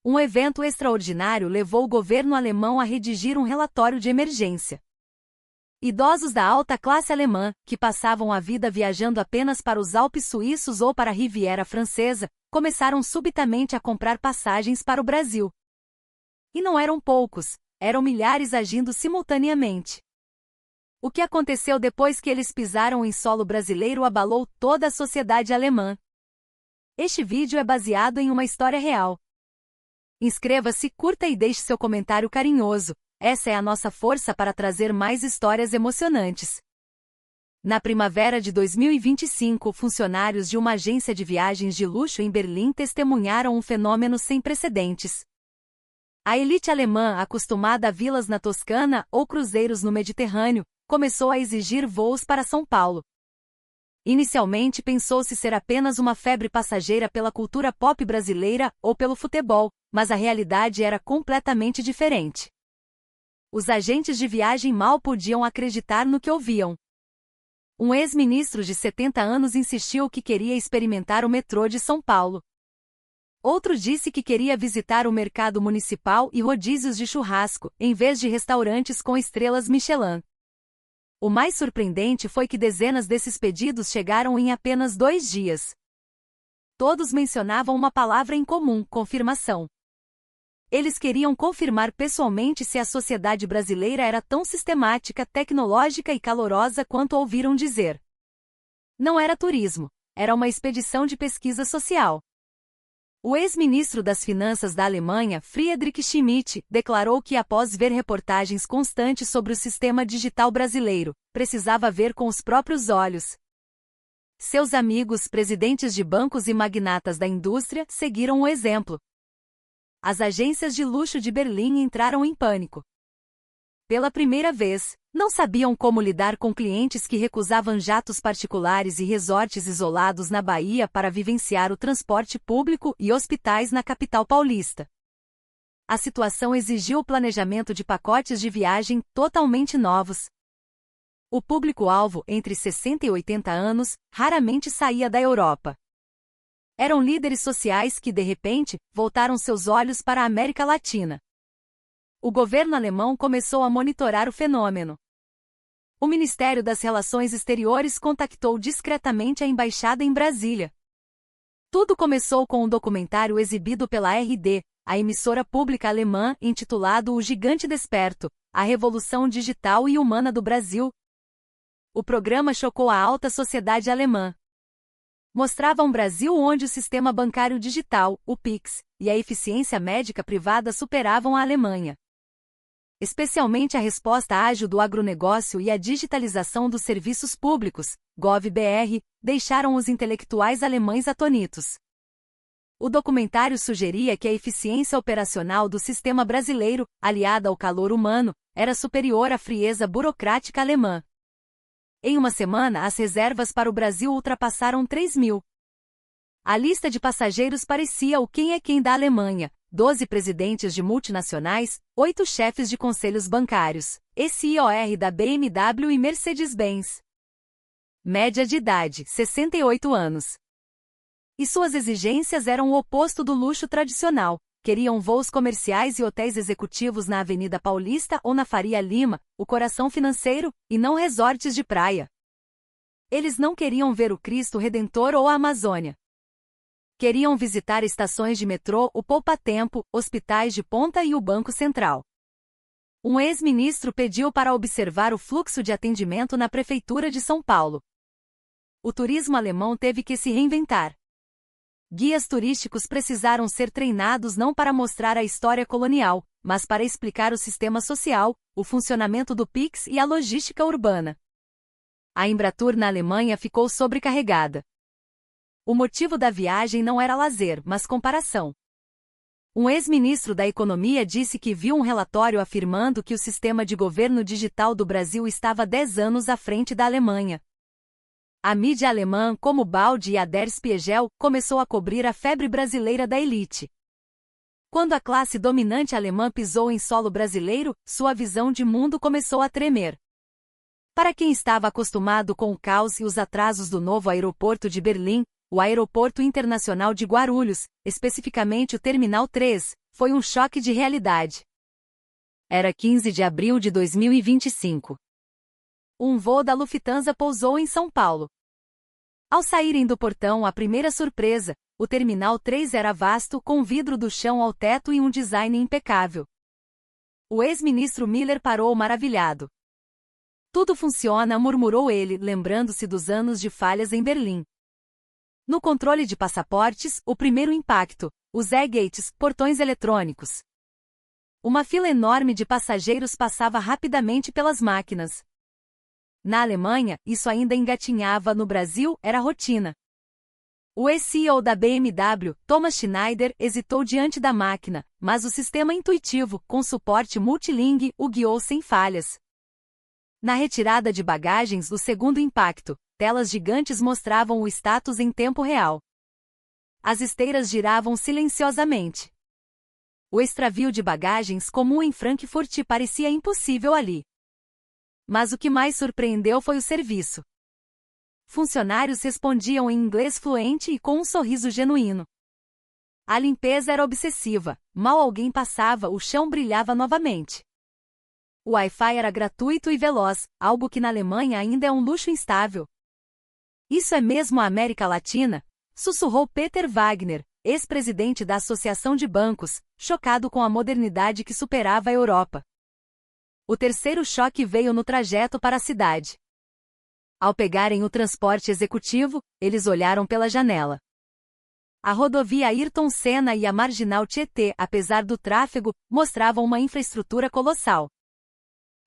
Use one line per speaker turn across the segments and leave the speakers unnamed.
Um evento extraordinário levou o governo alemão a redigir um relatório de emergência. Idosos da alta classe alemã, que passavam a vida viajando apenas para os Alpes suíços ou para a Riviera Francesa, começaram subitamente a comprar passagens para o Brasil. E não eram poucos, eram milhares agindo simultaneamente. O que aconteceu depois que eles pisaram em solo brasileiro abalou toda a sociedade alemã. Este vídeo é baseado em uma história real. Inscreva-se, curta e deixe seu comentário carinhoso. Essa é a nossa força para trazer mais histórias emocionantes. Na primavera de 2025, funcionários de uma agência de viagens de luxo em Berlim testemunharam um fenômeno sem precedentes. A elite alemã, acostumada a vilas na Toscana ou cruzeiros no Mediterrâneo, começou a exigir voos para São Paulo. Inicialmente pensou-se ser apenas uma febre passageira pela cultura pop brasileira ou pelo futebol, mas a realidade era completamente diferente. Os agentes de viagem mal podiam acreditar no que ouviam. Um ex-ministro de 70 anos insistiu que queria experimentar o metrô de São Paulo. Outro disse que queria visitar o mercado municipal e rodízios de churrasco, em vez de restaurantes com estrelas Michelin. O mais surpreendente foi que dezenas desses pedidos chegaram em apenas 2 dias. Todos mencionavam uma palavra em comum: confirmação. Eles queriam confirmar pessoalmente se a sociedade brasileira era tão sistemática, tecnológica e calorosa quanto ouviram dizer. Não era turismo, era uma expedição de pesquisa social. O ex-ministro das Finanças da Alemanha, Friedrich Schmidt, declarou que após ver reportagens constantes sobre o sistema digital brasileiro, precisava ver com os próprios olhos. Seus amigos, presidentes de bancos e magnatas da indústria, seguiram o exemplo. As agências de luxo de Berlim entraram em pânico. Pela primeira vez, não sabiam como lidar com clientes que recusavam jatos particulares e resorts isolados na Bahia para vivenciar o transporte público e hospitais na capital paulista. A situação exigiu o planejamento de pacotes de viagem totalmente novos. O público-alvo, entre 60 e 80 anos, raramente saía da Europa. Eram líderes sociais que, de repente, voltaram seus olhos para a América Latina. O governo alemão começou a monitorar o fenômeno. O Ministério das Relações Exteriores contactou discretamente a embaixada em Brasília. Tudo começou com um documentário exibido pela RD, a emissora pública alemã, intitulado O Gigante Desperto, a Revolução Digital e Humana do Brasil. O programa chocou a alta sociedade alemã. Mostrava um Brasil onde o sistema bancário digital, o Pix, e a eficiência médica privada superavam a Alemanha. Especialmente a resposta ágil do agronegócio e a digitalização dos serviços públicos, Gov.br, deixaram os intelectuais alemães atônitos. O documentário sugeria que a eficiência operacional do sistema brasileiro, aliada ao calor humano, era superior à frieza burocrática alemã. Em uma semana, as reservas para o Brasil ultrapassaram 3.000. A lista de passageiros parecia o quem é quem da Alemanha: 12 presidentes de multinacionais, 8 chefes de conselhos bancários, CEO da BMW e Mercedes-Benz. Média de idade: 68 anos. E suas exigências eram o oposto do luxo tradicional. Queriam voos comerciais e hotéis executivos na Avenida Paulista ou na Faria Lima, o coração financeiro, e não resorts de praia. Eles não queriam ver o Cristo Redentor ou a Amazônia. Queriam visitar estações de metrô, o poupa-tempo, hospitais de ponta e o Banco Central. Um ex-ministro pediu para observar o fluxo de atendimento na Prefeitura de São Paulo. O turismo alemão teve que se reinventar. Guias turísticos precisaram ser treinados não para mostrar a história colonial, mas para explicar o sistema social, o funcionamento do Pix e a logística urbana. A Embratur na Alemanha ficou sobrecarregada. O motivo da viagem não era lazer, mas comparação. Um ex-ministro da Economia disse que viu um relatório afirmando que o sistema de governo digital do Brasil estava 10 anos à frente da Alemanha. A mídia alemã, como Bild e a Der Spiegel, começou a cobrir a febre brasileira da elite. Quando a classe dominante alemã pisou em solo brasileiro, sua visão de mundo começou a tremer. Para quem estava acostumado com o caos e os atrasos do novo aeroporto de Berlim, o Aeroporto Internacional de Guarulhos, especificamente o Terminal 3, Foi um choque de realidade. Era 15 de abril de 2025. Um voo da Lufthansa pousou em São Paulo. Ao saírem do portão, a primeira surpresa, o Terminal 3 era vasto, com vidro do chão ao teto e um design impecável. O ex-ministro Miller parou maravilhado. Tudo funciona, murmurou ele, lembrando-se dos anos de falhas em Berlim. No controle de passaportes, o primeiro impacto, os e-gates, portões eletrônicos. Uma fila enorme de passageiros passava rapidamente pelas máquinas. Na Alemanha, isso ainda engatinhava, no Brasil, era rotina. O ex-CEO da BMW, Thomas Schneider, hesitou diante da máquina, mas o sistema intuitivo, com suporte multilingue, o guiou sem falhas. Na retirada de bagagens, o segundo impacto, telas gigantes mostravam o status em tempo real. As esteiras giravam silenciosamente. O extravio de bagagens comum em Frankfurt parecia impossível ali. Mas o que mais surpreendeu foi o serviço. Funcionários respondiam em inglês fluente e com um sorriso genuíno. A limpeza era obsessiva, mal alguém passava, o chão brilhava novamente. O Wi-Fi era gratuito e veloz, algo que na Alemanha ainda é um luxo instável. Isso é mesmo a América Latina? Sussurrou Peter Wagner, ex-presidente da Associação de Bancos, chocado com a modernidade que superava a Europa. O terceiro choque veio no trajeto para a cidade. Ao pegarem o transporte executivo, eles olharam pela janela. A rodovia Ayrton Senna e a marginal Tietê, apesar do tráfego, mostravam uma infraestrutura colossal.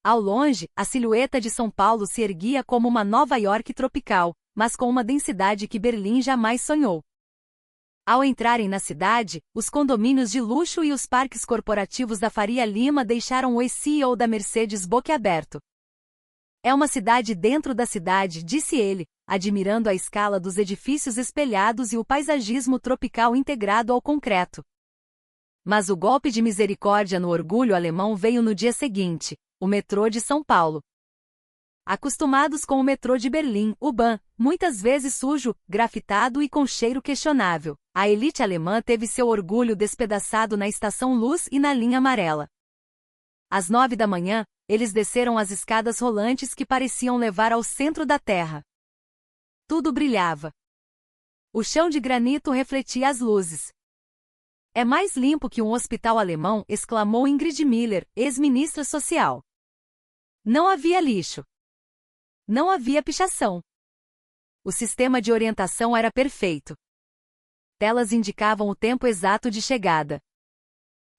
Ao longe, a silhueta de São Paulo se erguia como uma Nova York tropical, mas com uma densidade que Berlim jamais sonhou. Ao entrarem na cidade, os condomínios de luxo e os parques corporativos da Faria Lima deixaram o ex-CEO da Mercedes boquiaberto. É uma cidade dentro da cidade, disse ele, admirando a escala dos edifícios espelhados e o paisagismo tropical integrado ao concreto. Mas o golpe de misericórdia no orgulho alemão veio no dia seguinte, o metrô de São Paulo. Acostumados com o metrô de Berlim, o Bahn, muitas vezes sujo, grafitado e com cheiro questionável, a elite alemã teve seu orgulho despedaçado na Estação Luz e na linha amarela. Às 9 da manhã, eles desceram as escadas rolantes que pareciam levar ao centro da terra. Tudo brilhava. O chão de granito refletia as luzes. É mais limpo que um hospital alemão, exclamou Ingrid Miller, ex-ministra social. Não havia lixo. Não havia pichação. O sistema de orientação era perfeito. Telas indicavam o tempo exato de chegada.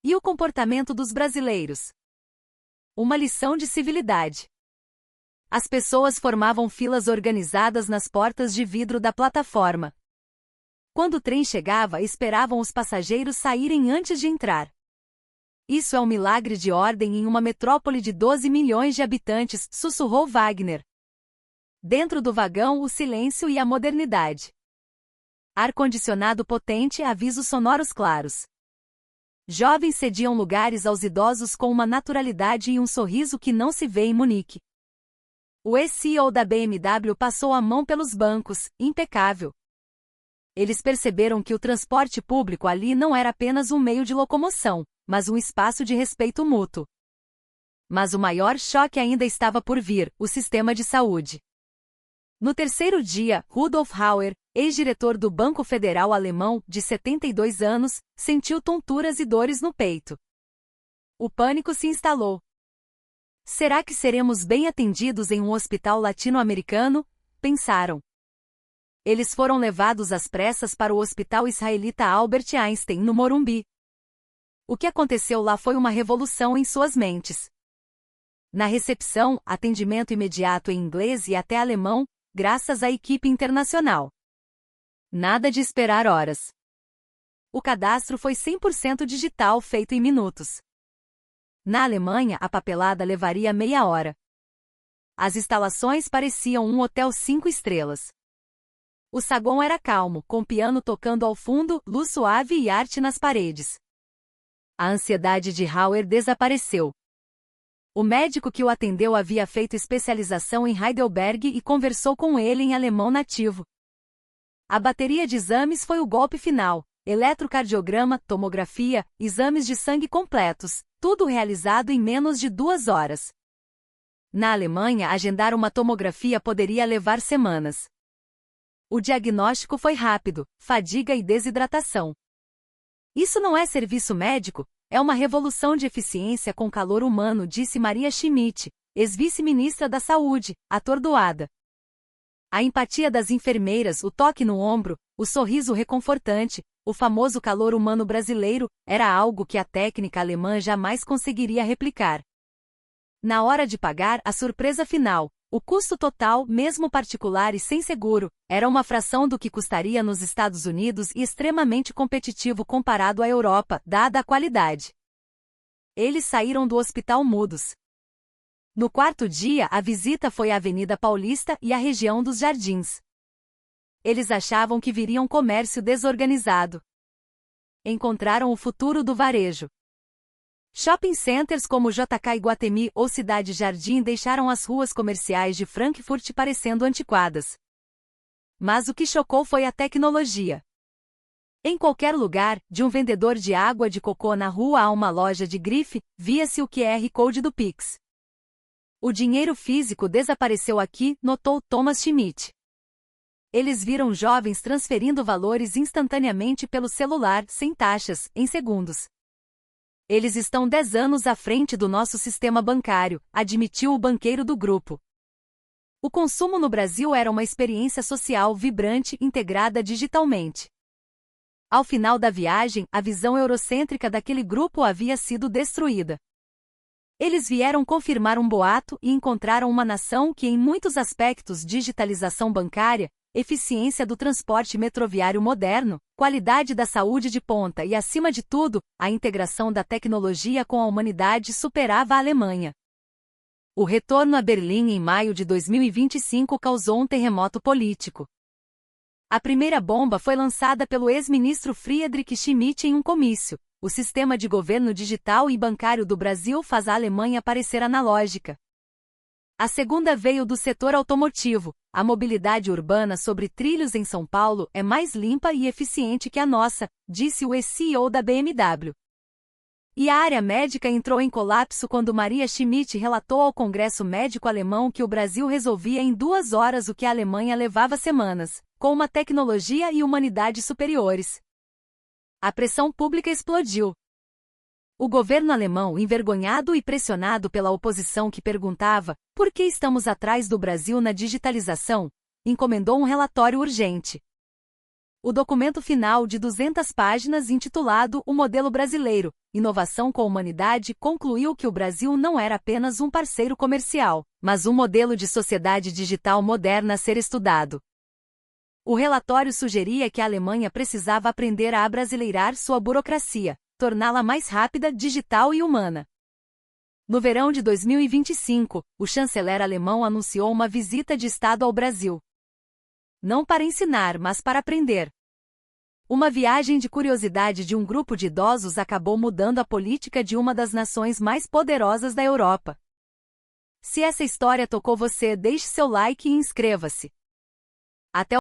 E o comportamento dos brasileiros? Uma lição de civilidade. As pessoas formavam filas organizadas nas portas de vidro da plataforma. Quando o trem chegava, esperavam os passageiros saírem antes de entrar. Isso é um milagre de ordem em uma metrópole de 12 milhões de habitantes, sussurrou Wagner. Dentro do vagão, o silêncio e a modernidade. Ar-condicionado potente, avisos sonoros claros. Jovens cediam lugares aos idosos com uma naturalidade e um sorriso que não se vê em Munique. O ex-CEO da BMW passou a mão pelos bancos, impecável. Eles perceberam que o transporte público ali não era apenas um meio de locomoção, mas um espaço de respeito mútuo. Mas o maior choque ainda estava por vir, o sistema de saúde. No terceiro dia, Rudolf Hauer, ex-diretor do Banco Federal Alemão, de 72 anos, sentiu tonturas e dores no peito. O pânico se instalou. Será que seremos bem atendidos em um hospital latino-americano? Pensaram. Eles foram levados às pressas para o hospital israelita Albert Einstein, no Morumbi. O que aconteceu lá foi uma revolução em suas mentes. Na recepção, atendimento imediato em inglês e até alemão, graças à equipe internacional. Nada de esperar horas. O cadastro foi 100% digital, feito em minutos. Na Alemanha, a papelada levaria meia hora. As instalações pareciam um hotel 5 estrelas. O saguão era calmo, com piano tocando ao fundo, luz suave e arte nas paredes. A ansiedade de Hauer desapareceu. O médico que o atendeu havia feito especialização em Heidelberg e conversou com ele em alemão nativo. A bateria de exames foi o golpe final, eletrocardiograma, tomografia, exames de sangue completos, tudo realizado em menos de 2 horas. Na Alemanha, agendar uma tomografia poderia levar semanas. O diagnóstico foi rápido: fadiga e desidratação. Isso não é serviço médico, é uma revolução de eficiência com calor humano, disse Maria Schmidt, ex-vice-ministra da Saúde, atordoada. A empatia das enfermeiras, o toque no ombro, o sorriso reconfortante, o famoso calor humano brasileiro, era algo que a técnica alemã jamais conseguiria replicar. Na hora de pagar, a surpresa final: o custo total, mesmo particular e sem seguro, era uma fração do que custaria nos Estados Unidos e extremamente competitivo comparado à Europa, dada a qualidade. Eles saíram do hospital mudos. No quarto dia, a visita foi à Avenida Paulista e à região dos Jardins. Eles achavam que viriam comércio desorganizado. Encontraram o futuro do varejo. Shopping centers como JK Iguatemi ou Cidade Jardim deixaram as ruas comerciais de Frankfurt parecendo antiquadas. Mas o que chocou foi a tecnologia. Em qualquer lugar, de um vendedor de água de cocô na rua a uma loja de grife, via-se o QR Code do Pix. O dinheiro físico desapareceu aqui, notou Thomas Schmidt. Eles viram jovens transferindo valores instantaneamente pelo celular, sem taxas, em segundos. Eles estão 10 anos à frente do nosso sistema bancário, admitiu o banqueiro do grupo. O consumo no Brasil era uma experiência social vibrante, integrada digitalmente. Ao final da viagem, a visão eurocêntrica daquele grupo havia sido destruída. Eles vieram confirmar um boato e encontraram uma nação que, em muitos aspectos, digitalização bancária, eficiência do transporte metroviário moderno, qualidade da saúde de ponta e, acima de tudo, a integração da tecnologia com a humanidade superava a Alemanha. O retorno a Berlim em maio de 2025 causou um terremoto político. A primeira bomba foi lançada pelo ex-ministro Friedrich Schmidt em um comício. O sistema de governo digital e bancário do Brasil faz a Alemanha parecer analógica. A segunda veio do setor automotivo. A mobilidade urbana sobre trilhos em São Paulo é mais limpa e eficiente que a nossa, disse o ex-CEO da BMW. E a área médica entrou em colapso quando Maria Schmidt relatou ao Congresso Médico Alemão que o Brasil resolvia em 2 horas o que a Alemanha levava semanas, com uma tecnologia e humanidade superiores. A pressão pública explodiu. O governo alemão, envergonhado e pressionado pela oposição que perguntava por que estamos atrás do Brasil na digitalização, encomendou um relatório urgente. O documento final de 200 páginas, intitulado O Modelo Brasileiro, Inovação com Humanidade, concluiu que o Brasil não era apenas um parceiro comercial, mas um modelo de sociedade digital moderna a ser estudado. O relatório sugeria que a Alemanha precisava aprender a abrasileirar sua burocracia, torná-la mais rápida, digital e humana. No verão de 2025, o chanceler alemão anunciou uma visita de Estado ao Brasil. Não para ensinar, mas para aprender. Uma viagem de curiosidade de um grupo de idosos acabou mudando a política de uma das nações mais poderosas da Europa. Se essa história tocou você, deixe seu like e inscreva-se. Até